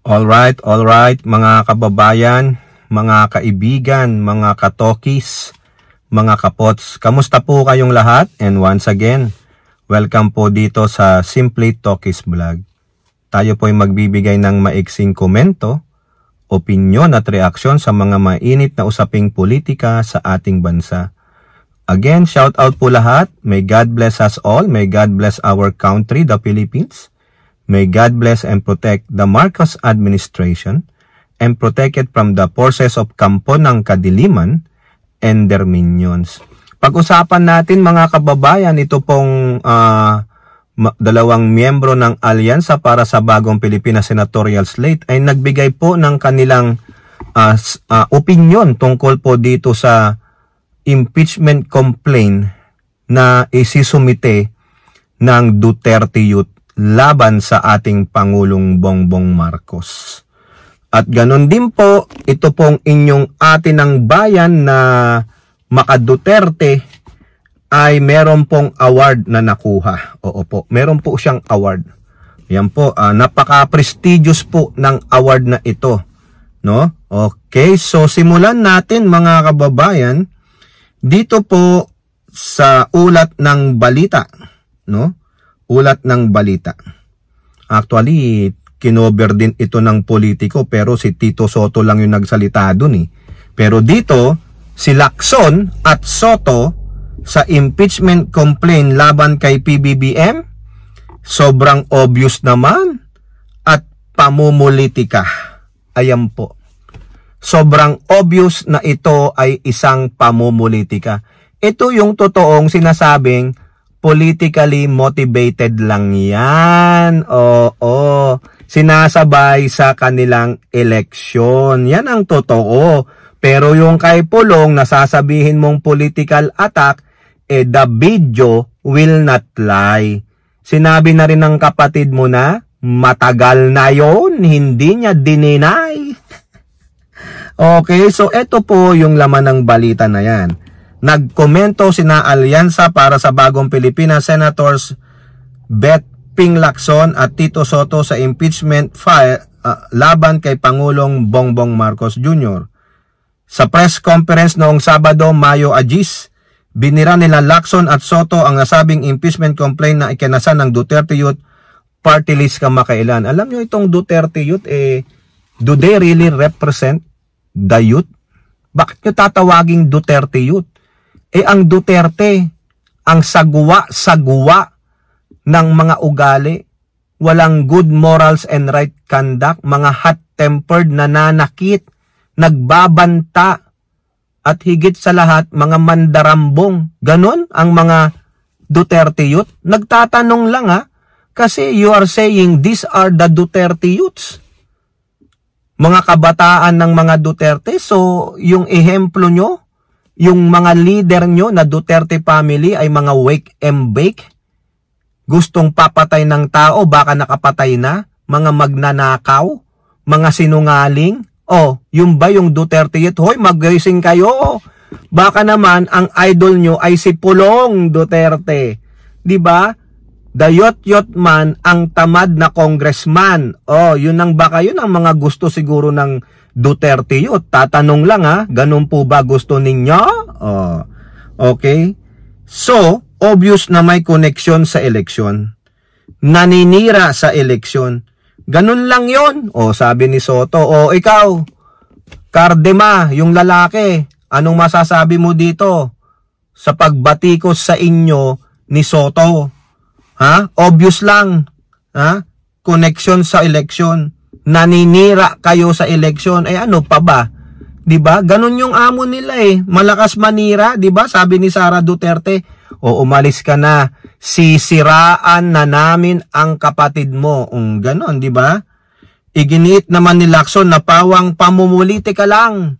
All right, mga kababayan, mga kaibigan, mga katokis, mga kapots. Kamusta po kayong lahat? And once again, welcome po dito sa Simply Tokis Vlog. Tayo po ay magbibigay ng maiksing komento, opinyon at reaksyon sa mga mainit na usaping politika sa ating bansa. Again, shout out po lahat. May God bless us all. May God bless our country, the Philippines. May God bless and protect the Marcos administration and protect it from the forces of kampo ng kadiliman and their minions. Pag-usapan natin mga kababayan, ito pong dalawang miyembro ng Alyansa para sa Bagong Pilipinas Senatorial Slate ay nagbigay po ng kanilang opinion tungkol po dito sa impeachment complaint na isisumite ng Duterte Youth laban sa ating Pangulong Bongbong Marcos. At ganun din po, ito pong inyong atin ng bayan na Maka Duterte ay meron pong award na nakuha. Oo po, meron po siyang award. Yan po, napaka-prestigious po ng award na ito. No? Okay, so simulan natin mga kababayan dito po sa ulat ng balita. No? Ulat ng balita. Actually, kinover din ito ng politiko pero si Tito Soto lang yung nagsalita dun eh. Pero dito, si Lacson at Soto sa impeachment complaint laban kay PBBM, sobrang obvious naman at pamumulitika. Ayan po. Sobrang obvious na ito ay isang pamumulitika. Ito yung totoong sinasabing politically motivated lang yan. Oo. Sinasabay sa kanilang eleksyon. Yan ang totoo. Pero yung kay Pulong, nasasabihin mong political attack, the video will not lie. Sinabi na rin ng kapatid mo na, matagal na yon, hindi niya dininay. Okay, so ito po yung laman ng balita na yan. Nagkomento sina Alyansa para sa Bagong Pilipinas Senators Bet Ping Lacson at Tito Soto sa impeachment file laban kay Pangulong Bongbong Marcos Jr. Sa press conference noong Sabado, Mayo Agis, binira nila Lacson at Soto ang nasabing impeachment complaint na ikinasa ng Duterte Youth Party List kamakailan. Alam nyo itong Duterte Youth, do they really represent the youth? Bakit nyo tatawaging Duterte Youth? Ang Duterte, ang sagwa ng mga ugali, walang good morals and right conduct, mga hot-tempered, nananakit, nagbabanta, at higit sa lahat, mga mandarambong. Ganon ang mga Duterte Youth. Nagtatanong lang kasi you are saying these are the Duterte Youths. Mga kabataan ng mga Duterte, so yung ehemplo nyo, yung mga leader nyo na Duterte family ay mga wake and bake. Gustong papatay ng tao, baka nakapatay na. Mga magnanakaw, mga sinungaling. Yung ba yung Duterte Youth? Hoy, mag-gising kayo. Baka naman ang idol nyo ay si Pulong Duterte. Diba? The Yot man, ang tamad na congressman. Yun ang baka yun ang mga gusto siguro ng Duterte Youth. Tatanong lang ganun po ba gusto ninyo? Okay. So, obvious na may connection sa eleksyon. Naninira sa eleksyon. Ganun lang yon. Sabi ni Soto, ikaw, Cardema, yung lalaki, anong masasabi mo dito sa pagbatikos sa inyo ni Soto? Obvious lang. Connection sa eleksyon. Naninira kayo sa eleksyon. Ano pa ba? 'Di ba? Ganun yung amo nila Malakas manira, 'di ba? Sabi ni Sara Duterte, umalis ka na. Sisiraan na namin ang kapatid mo. Ganon, 'di ba? Iginiit naman ni Lacson na pawang pamumulitika lang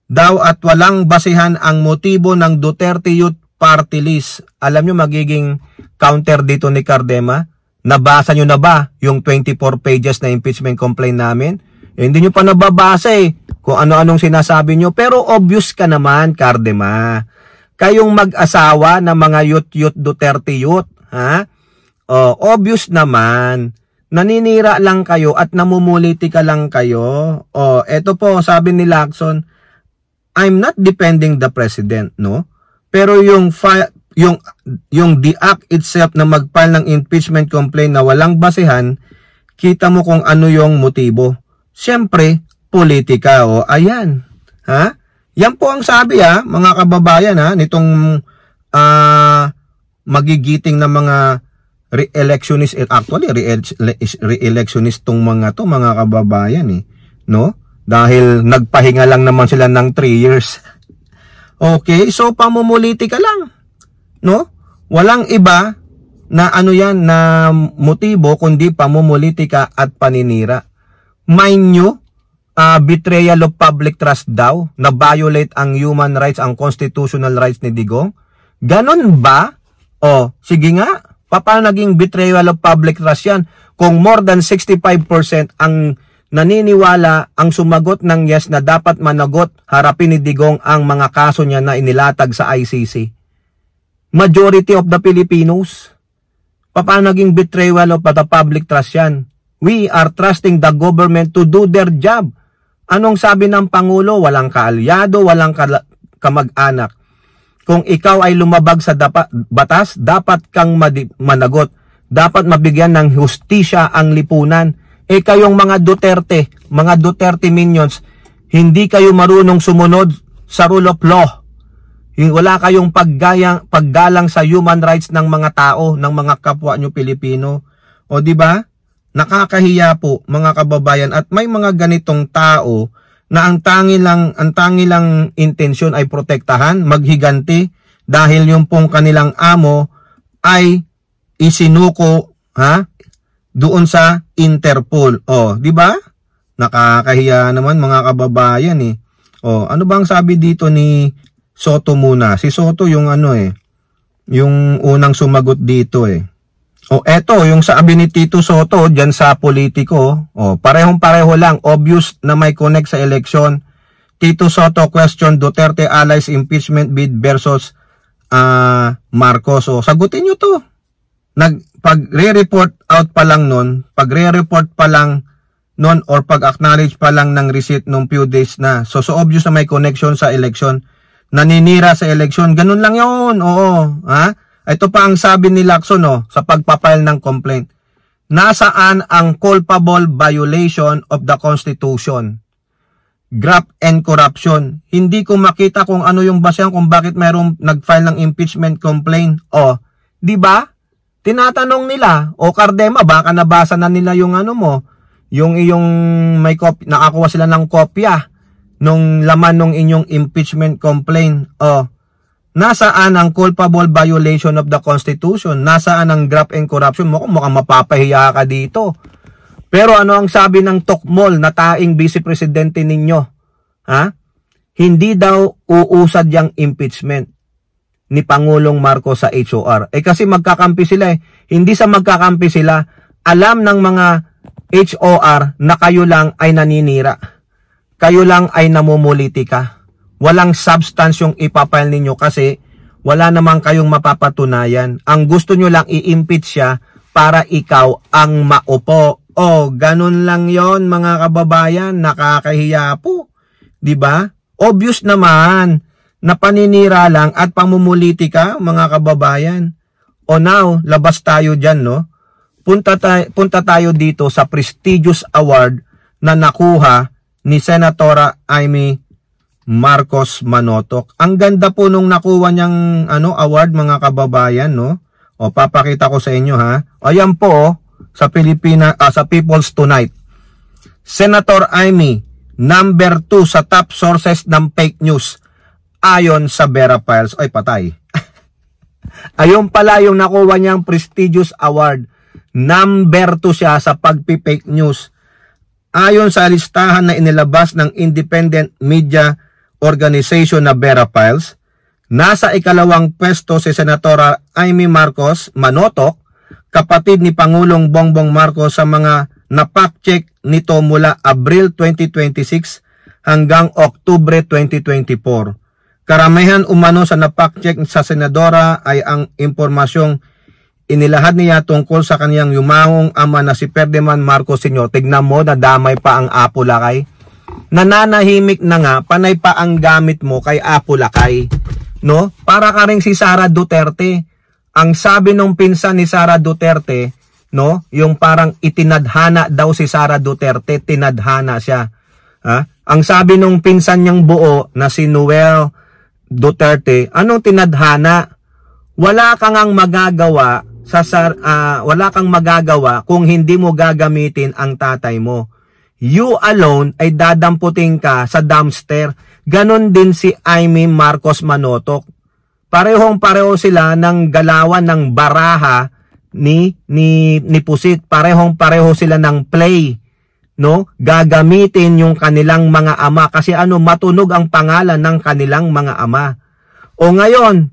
daw at walang basihan ang motibo ng Duterte Youth Party List. Alam nyo magiging counter dito ni Cardema? Nabasa nyo na ba yung 24 pages na impeachment complaint namin? Hindi nyo pa nababasa kung ano-anong sinasabi nyo. Pero obvious ka naman, Cardema. Kayong mag-asawa na mga youth Duterte Youth. Obvious naman naninira lang kayo at namumulitika lang kayo. O, eto po, sabi ni Lacson, I'm not defending the president, no? Pero yung the act itself na mag-file ng impeachment complaint na walang basehan, kita mo kung ano yung motibo. Siyempre, politika. O, ayan. Ha? Yan po ang sabi mga kababayan nitong magigiting na mga re-electionist, actually re-electionist tong mga kababayan no? Dahil nagpahinga lang naman sila ng 3 years. Okay, so pamumulitika lang, no? Walang iba na yan na motibo kundi pamumulitika at paninira. Mind nyo, betrayal of public trust daw, na violate ang human rights, ang constitutional rights ni Digong. Ganon ba? O, sige nga, paano naging betrayal of public trust yan? Kung more than 65% ang naniniwala, ang sumagot ng yes na dapat managot, harapin ni Digong ang mga kaso niya na inilatag sa ICC. Majority of the Filipinos. Paano naging betrayal of the public trust yan? We are trusting the government to do their job. Anong sabi ng Pangulo? Walang kaalyado, walang kamag-anak. Kung ikaw ay lumabag sa batas, dapat kang managot. Dapat mabigyan ng hustisya ang lipunan. Kayong mga Duterte minions, hindi kayo marunong sumunod sa rule of law. Wala kayong paggalang sa human rights ng mga tao, ng mga kapwa nyo Pilipino. O di ba? Nakakahiya po mga kababayan, at may mga ganitong tao na ang tangi lang intensyon ay protektahan, maghiganti dahil yung pong kanilang amo ay isinuko doon sa Interpol. O, di ba? Nakakahiya naman mga kababayan O, ano bang sabi dito ni Soto muna? Si Soto yung yung unang sumagot dito O, eto, yung sabi ni Tito Soto dyan sa politiko, parehong-pareho lang, obvious na may connect sa eleksyon. Tito Soto question Duterte allies impeachment bid versus Marcos. O, sagutin nyo to. Pag-re-report out pa lang nun, or pag-acknowledge pa lang ng receipt nung few days na. So obvious na may connection sa eleksyon. Naninira sa eleksyon. Ganun lang yun. Oo. Ito pa ang sabi ni Lacson sa pagpapile ng complaint. Nasaan ang culpable violation of the Constitution? Graft and corruption. Hindi ko makita kung ano yung basehan kung bakit mayroong nag-file ng impeachment complaint. Di ba? Tinatanong nila, Cardema, baka nabasa na nila yung mo, yung iyong may nakakuha sila ng kopya nung laman ng inyong impeachment complaint. Nasaan ang culpable violation of the Constitution? Nasaan ang graft and corruption? Mukhang mapapahiya ka dito. Pero ano ang sabi ng Tokmol na taing vice presidente ninyo? Hindi daw uusad yung impeachment ni Pangulong Marcos sa HOR. Kasi magkakampi sila Hindi sa magkakampi sila, alam ng mga HOR na kayo lang ay naninira. Kayo lang ay namumulitika. Walang substance yung ipapile ninyo kasi wala namang kayong mapapatunayan. Ang gusto nyo lang i-impeach siya para ikaw ang maupo. Ganun lang yon mga kababayan. Nakakahiya po. Diba? Obvious naman na paninira lang at pamumulitika mga kababayan. Now, labas tayo dyan, no? Punta tayo dito sa prestigious award na nakuha ni Senatora Amy Marcos Manotoc. Ang ganda po nung nakuha niyang award mga kababayan, no? Papakita ko sa inyo Ayan po sa sa People's Tonight. Senator Amy, number 2 sa top sources ng fake news ayon sa Vera Files. Ay, patay. Ayun pala yung nakuha niyang prestigious award. Number 2 siya sa pagpi-fake news. Ayon sa listahan na inilabas ng independent media organization na Vera Files, nasa ikalawang pwesto si Senatora Amy Marcos Manotoc, kapatid ni Pangulong Bongbong Marcos sa mga na-fact-check nito mula Abril 2026 hanggang Oktubre 2024. Karamihan umano sa na-fact-check sa senadora ay ang impormasyong inilahad niya tungkol sa kaniyang yumangong ama na si Ferdinand Marcos Sr. Tignan mo, nadamay pa ang Apo Lakay. Nananahimik na nga, panay pa ang gamit mo kay Apo Lakay. No? Para ka rin si Sara Duterte. Ang sabi nung pinsan ni Sara Duterte, no, yung parang itinadhana daw si Sara Duterte, tinadhana siya. Ha? Ang sabi nung pinsan niyang buo na si Noel Duterte, anong tinadhana? Wala kang magagawa wala kang magagawa kung hindi mo gagamitin ang tatay mo. You alone ay dadamputin ka sa dumpster. Ganon din si Imee Marcos Manotoc. Parehong-pareho sila ng galawan ng baraha ni Pusit. Parehong-pareho sila ng play, no? Gagamitin yung kanilang mga ama kasi matunog ang pangalan ng kanilang mga ama. O ngayon,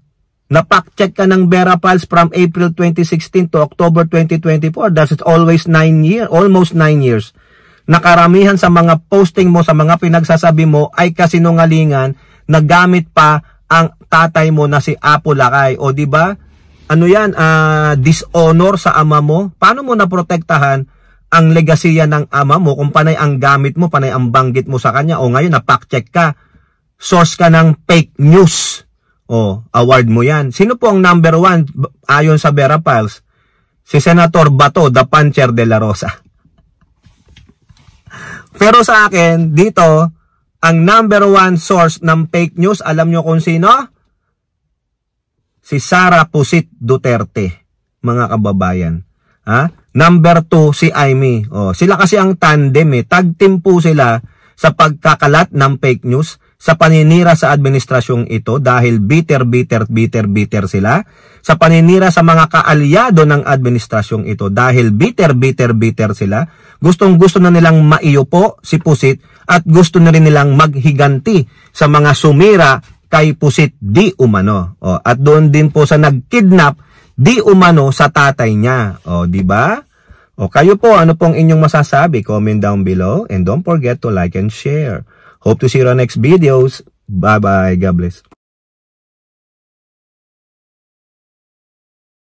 napak-check ka ng Verapals from April 2016 to October 2024. That's almost 9 years. Nakaramihan sa mga posting mo, sa mga pinagsasabi mo ay kasinungalingan na gamit pa ang tatay mo na si Apo Lakay. O di ba? Ano yan? Dishonor sa ama mo. Paano mo naprotektahan ang legasiya ng ama mo kung panay ang gamit mo, panay ang banggit mo sa kanya? O ngayon, napak-check ka. Source ka ng fake news. O, award mo yan. Sino po ang number 1 ayon sa Verapals? Si Senator Bato, the Puncher de la Rosa. Pero sa akin, dito, ang number 1 source ng fake news, alam nyo kung sino? Si Sara Pusit Duterte, mga kababayan. Ha? Number 2, si Imee. O, sila kasi ang tandem tag team po sila sa pagkakalat ng fake news, sa paninira sa administrasyong ito dahil bitter sila, sa paninira sa mga kaalyado ng administrasyong ito dahil bitter sila, gustong-gusto na nilang maiupo si Pusit at gusto na rin nilang maghiganti sa mga sumira kay Pusit di umano. O, at doon din po sa nagkidnap di umano sa tatay niya. O, di ba? O, kayo po, ano pong inyong masasabi? Comment down below and don't forget to like and share. Hope to see you on next videos. Bye-bye. God bless.